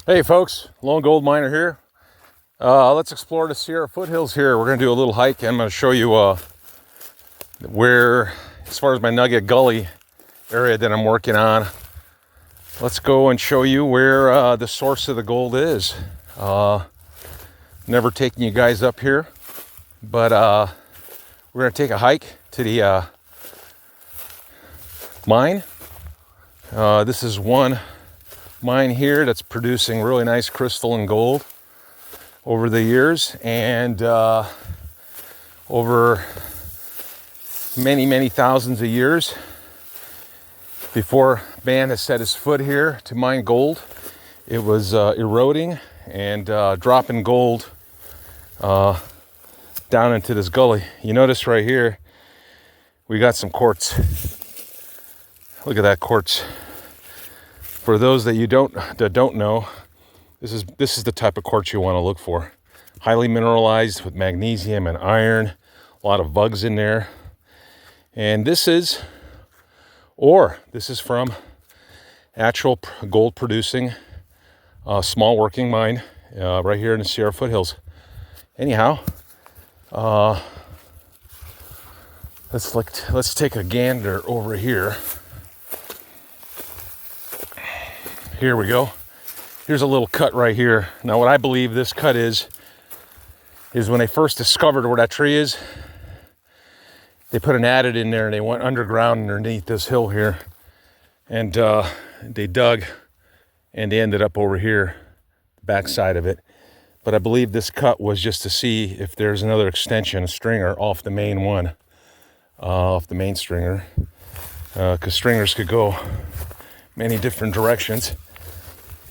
Hey folks, Lone Gold Miner here. Let's explore the Sierra foothills here. We're going to do a little hike. I'm going to show you where, as far as my Nugget Gully area that I'm working on, let's go and show you where the source of the gold is. Never taking you guys up here, but we're going to take a hike to the mine. This is one mine here that's producing really nice crystal and gold over the years, and over many thousands of years before man has set his foot here to mine gold, it was eroding and dropping gold down into this gully. You notice right here we got some quartz. Look at that quartz. For those that don't know, this is the type of quartz you want to look for. Highly mineralized with magnesium and iron, a lot of bugs in there. And this is from actual gold producing small working mine right here in the Sierra foothills. Anyhow, let's take a gander over here. Here we go. Here's a little cut right here. Now what I believe this cut is when they first discovered where that tree is, they put an adit in there and they went underground underneath this hill here, and they dug and they ended up over here, the back side of it. But I believe this cut was just to see if there's another extension, a stringer off the main one, off the main stringer, because stringers could go many different directions.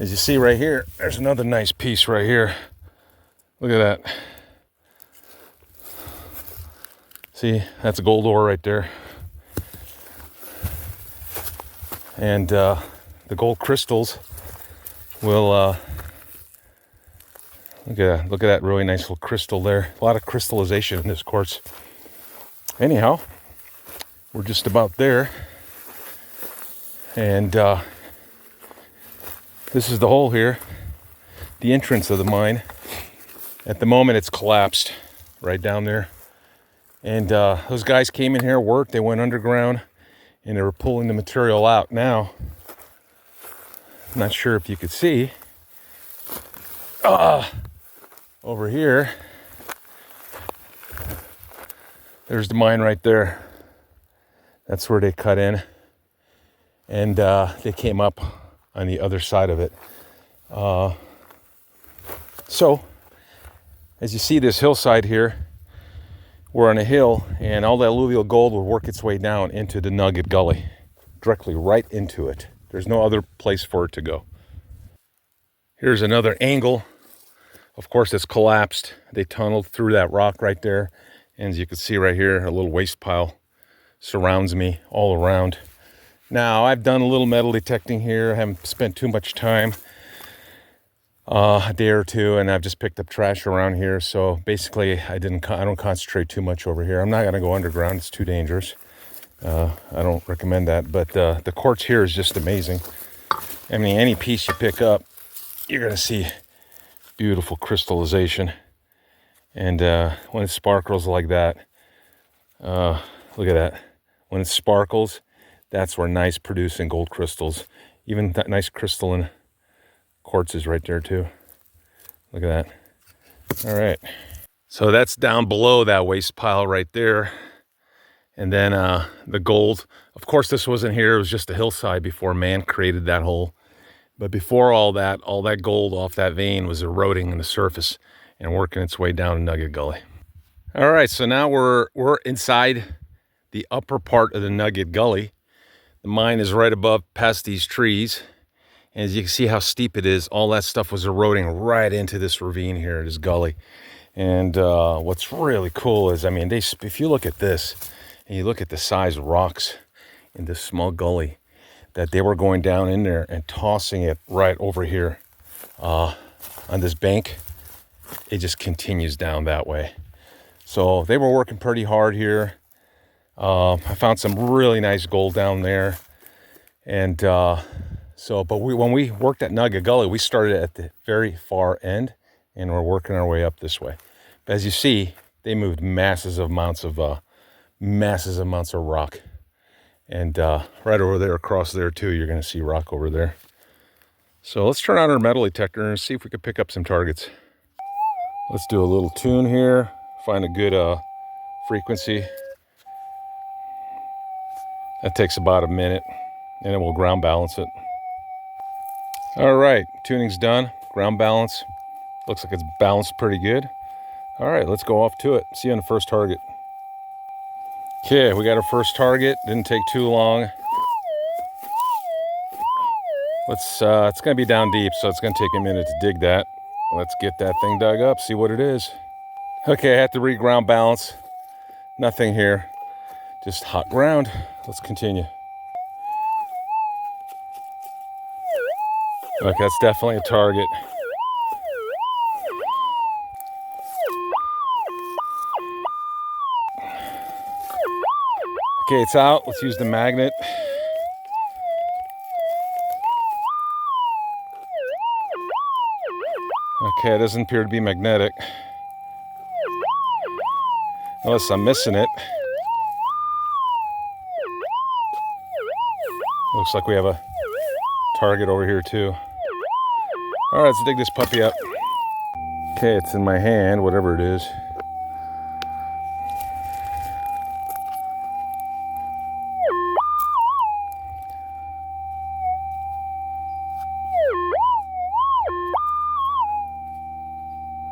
As you see right here, there's another nice piece right here. Look at that. See, that's gold ore right there. And the gold crystals will, look at that really nice little crystal there. A lot of crystallization in this quartz. Anyhow, we're just about there. And this is the hole here, the entrance of the mine. At the moment, it's collapsed right down there. And those guys came in here, worked, they went underground, and they were pulling the material out. Now, I'm not sure if you could see, over here, there's the mine right there. That's where they cut in. And they came up on the other side of it. So, as you see this hillside here, we're on a hill, and all that alluvial gold will work its way down into the Nugget Gully, directly right into it. There's no other place for it to go. Here's another angle. Of course, it's collapsed. They tunneled through that rock right there, and as you can see right here, a little waste pile surrounds me all around. Now, I've done a little metal detecting here. I haven't spent too much time, a day or two, and I've just picked up trash around here. So basically, I don't concentrate too much over here. I'm not going to go underground. It's too dangerous. I don't recommend that. But the quartz here is just amazing. I mean, any piece you pick up, you're going to see beautiful crystallization. And when it sparkles like that, look at that. When it sparkles, that's where nice producing gold crystals, even that nice crystalline quartz is right there too. Look at that. All right. So that's down below that waste pile right there. And then the gold, of course, this wasn't here. It was just a hillside before man created that hole. But before all that gold off that vein was eroding in the surface and working its way down in Nugget Gully. All right. So now we're inside the upper part of the Nugget Gully. The mine is right above past these trees. And as you can see how steep it is, all that stuff was eroding right into this ravine here, this gully. And what's really cool is, I mean, if you look at this and you look at the size of rocks in this small gully, that they were going down in there and tossing it right over here on this bank. It just continues down that way. So they were working pretty hard here. I found some really nice gold down there, and So, but when we worked at Nugget Gully, we started at the very far end, and we're working our way up this way. But as you see, they moved massive amounts of rock, and right over there, across there too, you're going to see rock over there. So let's turn on our metal detector and see if we can pick up some targets. Let's do a little tune here, find a good frequency. That takes about a minute, and then we'll ground balance it. All right, tuning's done. Ground balance. Looks like it's balanced pretty good. All right, let's go off to it. See you on the first target. Okay, we got our first target. Didn't take too long. Let's. It's gonna be down deep, so it's gonna take a minute to dig that. Let's get that thing dug up, see what it is. Okay, I had to re-ground balance. Nothing here, just hot ground. Let's continue. Okay, that's definitely a target. Okay, it's out. Let's use the magnet. Okay, it doesn't appear to be magnetic. Unless I'm missing it. Looks like we have a target over here too. All right, let's dig this puppy up. Okay, it's in my hand, whatever it is.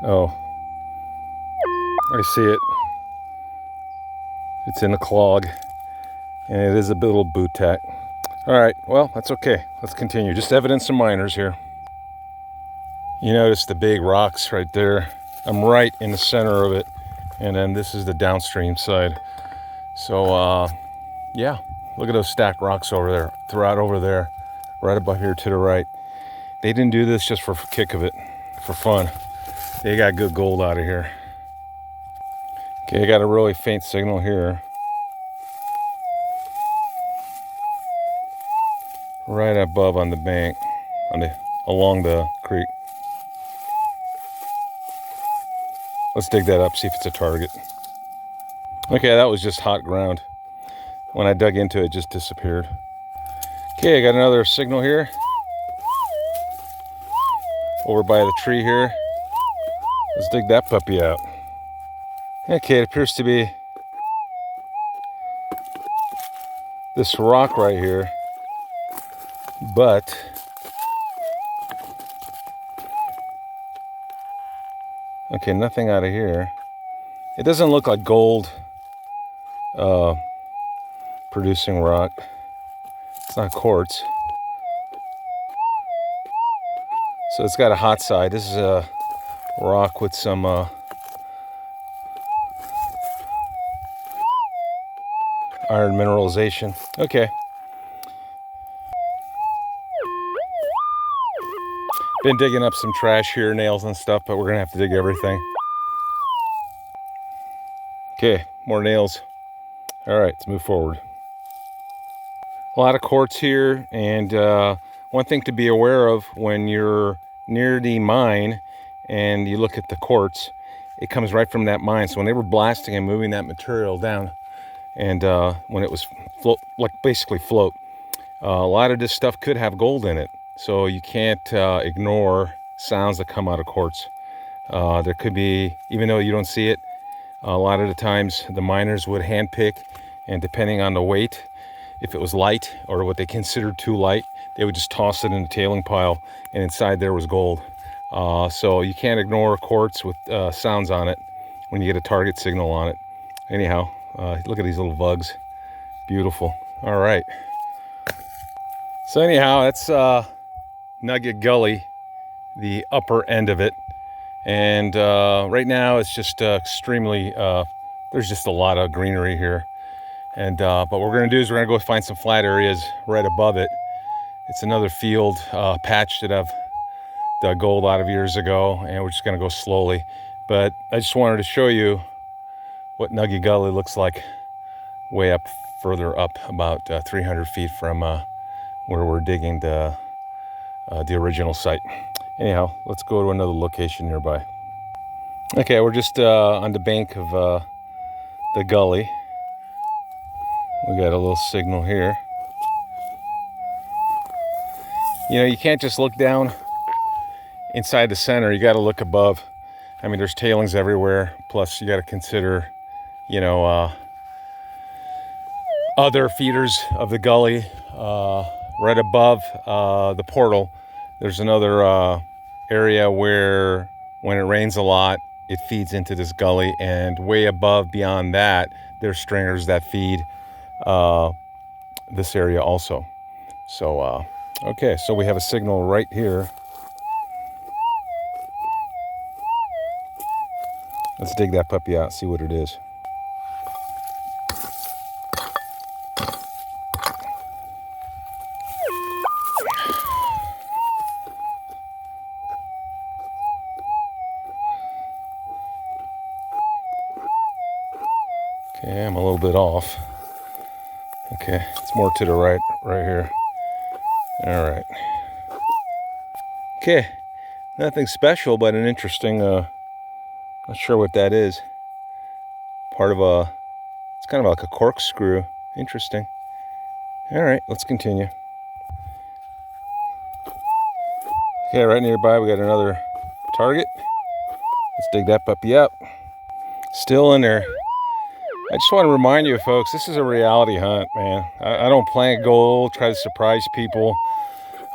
Oh, I see it. It's in a clog, and it is a little boot tack. All right, well, that's okay. Let's continue. Just evidence of miners here. You notice the big rocks right there. I'm right in the center of it, and then this is the downstream side. So, yeah, look at those stacked rocks over there, throughout over there, right above here to the right. They didn't do this just for kick of it, for fun. They got good gold out of here. Okay, I got a really faint signal here. Right above on the bank, along the creek. Let's dig that up, see if it's a target. Okay, that was just hot ground. When I dug into it, it just disappeared. Okay, I got another signal here. Over by the tree here. Let's dig that puppy out. Okay, it appears to be this rock right here. But okay, nothing out of here. It doesn't look like gold producing rock. It's not quartz. So it's got a hot side. This is a rock with some iron mineralization. Okay. Been digging up some trash here, nails and stuff, but we're gonna have to dig everything. Okay, more nails. All right, let's move forward. A lot of quartz here, and one thing to be aware of when you're near the mine and you look at the quartz, it comes right from that mine. So when they were blasting and moving that material down, and when it was basically float, a lot of this stuff could have gold in it. So you can't ignore sounds that come out of quartz. There could be, even though you don't see it, a lot of the times the miners would handpick, and depending on the weight, if it was light or what they considered too light, they would just toss it in the tailing pile, and inside there was gold. So you can't ignore quartz with sounds on it when you get a target signal on it. Anyhow, look at these little bugs. Beautiful. All right. So anyhow, that's Nugget Gully, the upper end of it. And right now it's just extremely, there's just a lot of greenery here. And but what we're gonna do is we're gonna go find some flat areas right above it. It's another field patch that I've dug gold out of years ago, and we're just gonna go slowly. But I just wanted to show you what Nugget Gully looks like way up, further up, about 300 feet from where we're digging the the original site. Anyhow, let's go to another location nearby. Okay, we're just on the bank of the gully. We got a little signal here. You know, you can't just look down inside the center. You got to look above. I mean, there's tailings everywhere. Plus, you got to consider, you know, other feeders of the gully. Right above the portal, there's another area where when it rains a lot, it feeds into this gully. And way above, beyond that, there's stringers that feed this area also. So, okay, so we have a signal right here. Let's dig that puppy out, see what it is. Okay, I'm a little bit off. Okay, it's more to the right here. All right. Okay, nothing special, but an interesting, not sure what that is. Part of it's kind of like a corkscrew. Interesting. All right, let's continue. Okay, right nearby we got another target. Let's dig that puppy up. Still in there. I just want to remind you folks, this is a reality hunt, man. I don't plant gold, try to surprise people.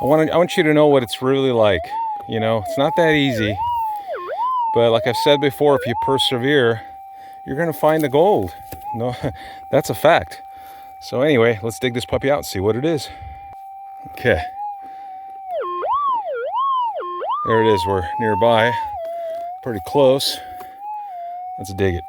I want you to know what it's really like. You know, it's not that easy. But like I've said before, if you persevere, you're going to find the gold. No, that's a fact. So anyway, let's dig this puppy out and see what it is. Okay. There it is. We're nearby. Pretty close. Let's dig it.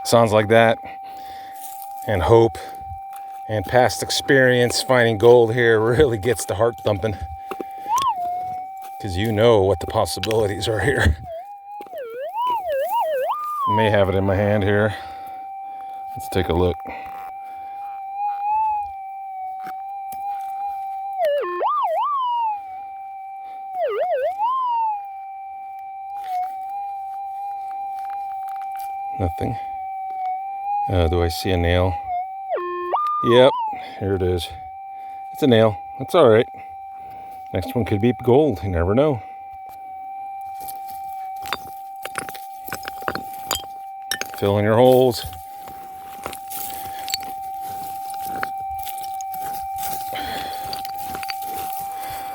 Sounds like that, and hope and past experience finding gold here really gets the heart thumping, because you know what the possibilities are here. I may have it in my hand here. Let's take a look. Nothing. Do I see a nail? Yep, here it is. It's a nail. That's all right. Next one could be gold. You never know. Fill in your holes.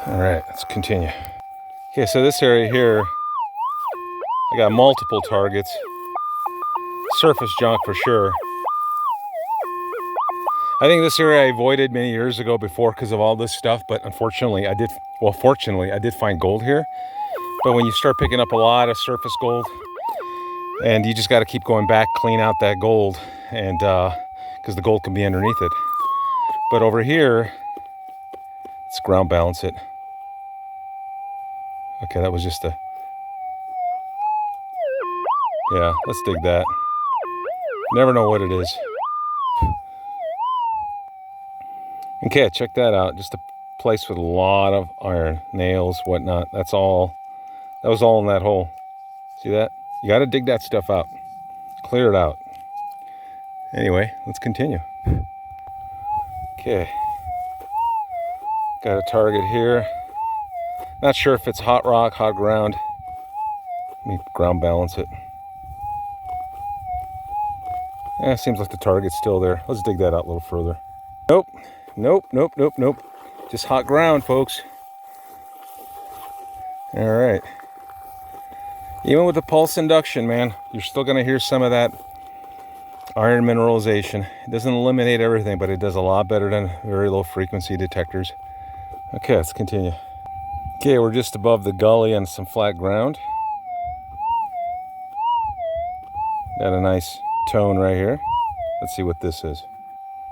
All right, let's continue. Okay, so this area here, I got multiple targets. Surface junk for sure. I think this area I avoided many years ago before because of all this stuff, but unfortunately fortunately I did find gold here. But when you start picking up a lot of surface gold, and you just got to keep going back, clean out that gold, and because the gold can be underneath it. But over here, let's ground balance it. Okay, that was just yeah, let's dig that. Never know what it is. Okay, check that out. Just a place with a lot of iron, nails, whatnot. That's all. That was all in that hole. See that? You got to dig that stuff out. Clear it out. Anyway, let's continue. Okay. Got a target here. Not sure if it's hot rock, hot ground. Let me ground balance it. Seems like the target's still there. Let's dig that out a little further. Nope. Just hot ground, folks. All right. Even with the pulse induction, man, you're still going to hear some of that iron mineralization. It doesn't eliminate everything, but it does a lot better than very low frequency detectors. Okay, let's continue. Okay, we're just above the gully on some flat ground. Got a nice tone right here. Let's see what this is.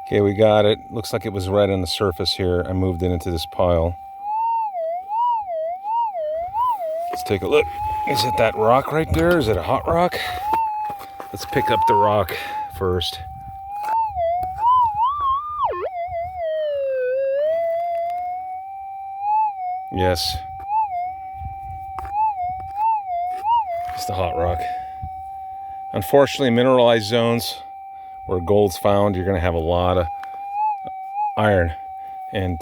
Okay, we got it. Looks like it was right on the surface here. I moved it into this pile. Let's take a look. Is it that rock right there? Is it a hot rock? Let's pick up the rock first. Yes. It's the hot rock. Unfortunately, mineralized zones where gold's found, you're going to have a lot of iron. And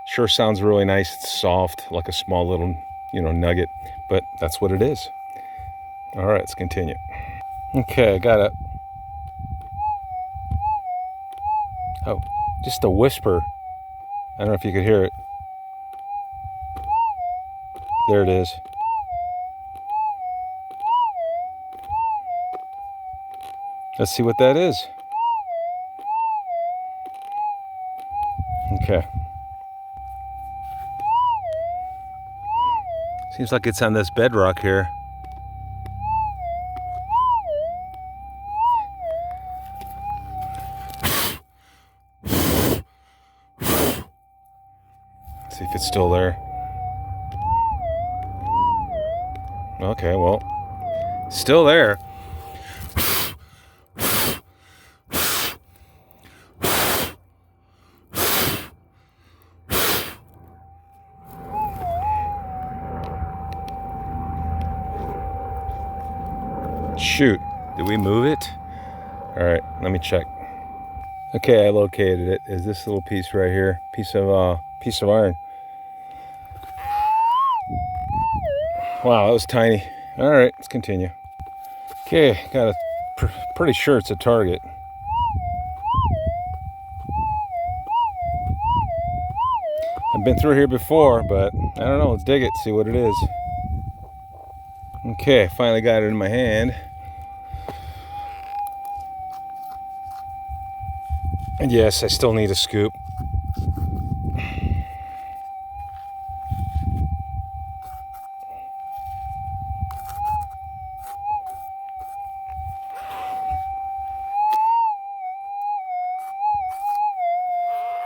sure sounds really nice. It's soft, like a small little, nugget. But that's what it is. All right, let's continue. Okay, I got it. Oh, just a whisper. I don't know if you could hear it. There it is. Let's see what that is. Okay. Seems like it's on this bedrock here. See if it's still there. Okay, well, still there. Shoot, did we move it? All right, let me check. Okay, I located it. Is this little piece right here? Piece of iron. Wow, that was tiny. All right, let's continue. Okay, got a pretty sure it's a target. I've been through here before, but I don't know. Let's dig it, see what it is. Okay, finally got it in my hand. And yes, I still need a scoop.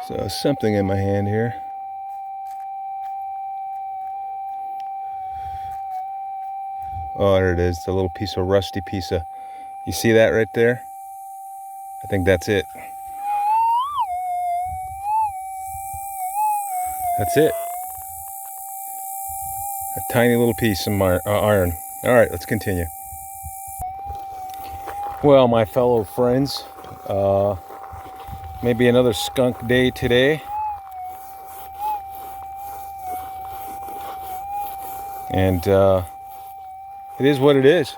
So something in my hand here. Oh, there it is. The little piece of rusty piece of. You see that right there? I think that's it. That's it. A tiny little piece of iron. All right, let's continue. Well, my fellow friends, maybe another skunk day today. And it is what it is.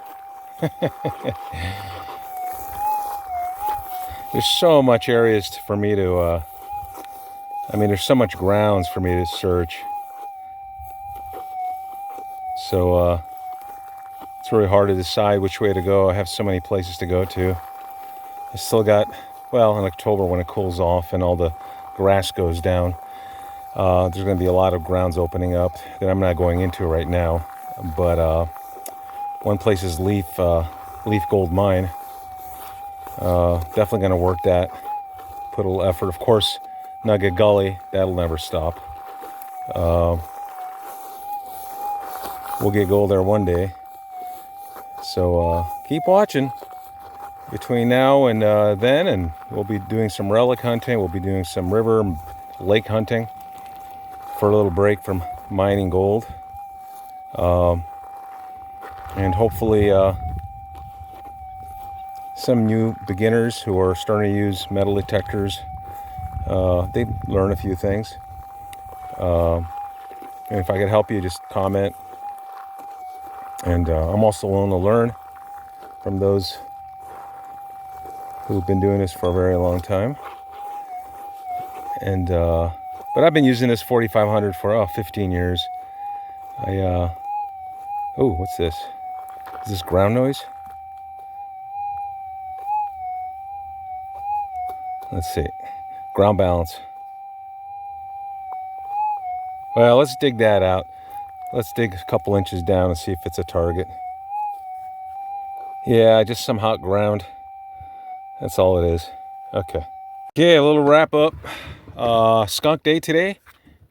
There's so much areas for me to, there's so much grounds for me to search. So it's really hard to decide which way to go. I have so many places to go to. I still got, well, in October when it cools off and all the grass goes down, there's going to be a lot of grounds opening up that I'm not going into right now. But one place is Leaf Gold Mine. Definitely going to work that. Put a little effort. Of course, Nugget Gully, that'll never stop. We'll get gold there one day. So keep watching between now and then, and we'll be doing some relic hunting. We'll be doing some river, lake hunting for a little break from mining gold. And hopefully some new beginners who are starting to use metal detectors, they learn a few things. And if I could help you, just comment. And I'm also willing to learn from those who've been doing this for a very long time. And but I've been using this 4500 for 15 years. Oh, what's this? Is this ground noise? Let's see. Ground balance. Well, let's dig that out. Let's dig a couple inches down and see if it's a target. Yeah, just some hot ground. That's all it is. Okay. Okay, a little wrap up. Skunk day today,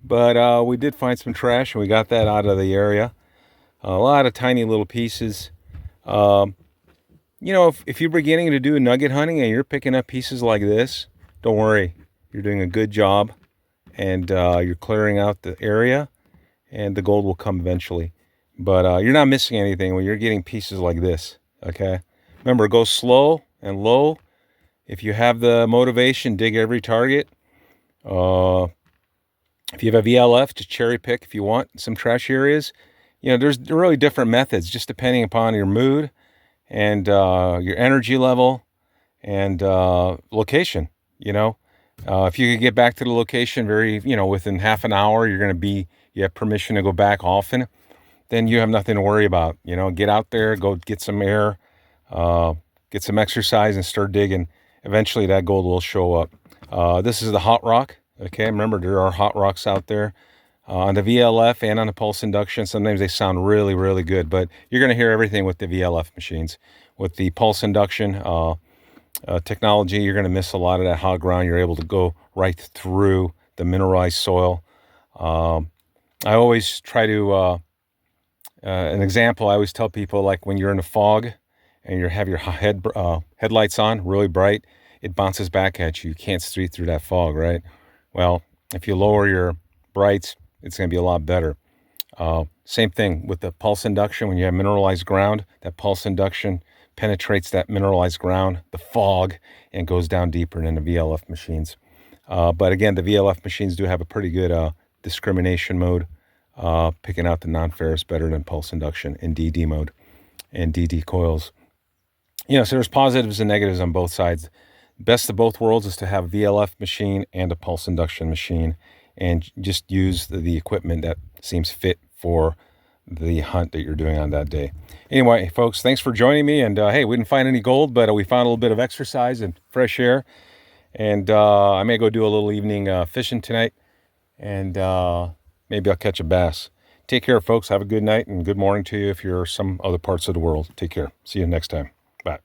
but we did find some trash and we got that out of the area. A lot of tiny little pieces. You know, if you're beginning to do nugget hunting and you're picking up pieces like this, don't worry. You're doing a good job, and you're clearing out the area, and the gold will come eventually. But you're not missing anything when you're getting pieces like this, okay? Remember, go slow and low. If you have the motivation, dig every target. If you have a VLF, just cherry pick if you want some trash areas. You know, there's really different methods, just depending upon your mood and your energy level and location. You know, if you could get back to the location within half an hour, you have permission to go back often, then you have nothing to worry about. You know, get out there, go get some air, get some exercise, and start digging. Eventually that gold will show up. This is the hot rock. Okay, remember there are hot rocks out there. On the VLF and on the pulse induction, sometimes they sound really, really good, but you're going to hear everything with the VLF machines. With the pulse induction technology, you're going to miss a lot of that hot ground. You're able to go right through the mineralized soil. I always try to, an example, I always tell people, like when you're in a fog and you have your headlights on really bright, it bounces back at you. You can't see through that fog, right? Well, if you lower your brights, it's going to be a lot better. Same thing with the pulse induction. When you have mineralized ground, that pulse induction penetrates that mineralized ground, the fog, and goes down deeper than the VLF machines. But again, the VLF machines do have a pretty good discrimination mode, picking out the non-ferrous better than pulse induction in DD mode and DD coils. You know, so there's positives and negatives on both sides. Best of both worlds is to have a VLF machine and a pulse induction machine, and just use the equipment that seems fit for the hunt that you're doing on that day. Anyway, folks, thanks for joining me. And hey, we didn't find any gold, but we found a little bit of exercise and fresh air. And I may go do a little evening fishing tonight, and maybe I'll catch a bass. Take care, folks. Have a good night and good morning to you if you're some other parts of the world. Take care. See you next time. Bye.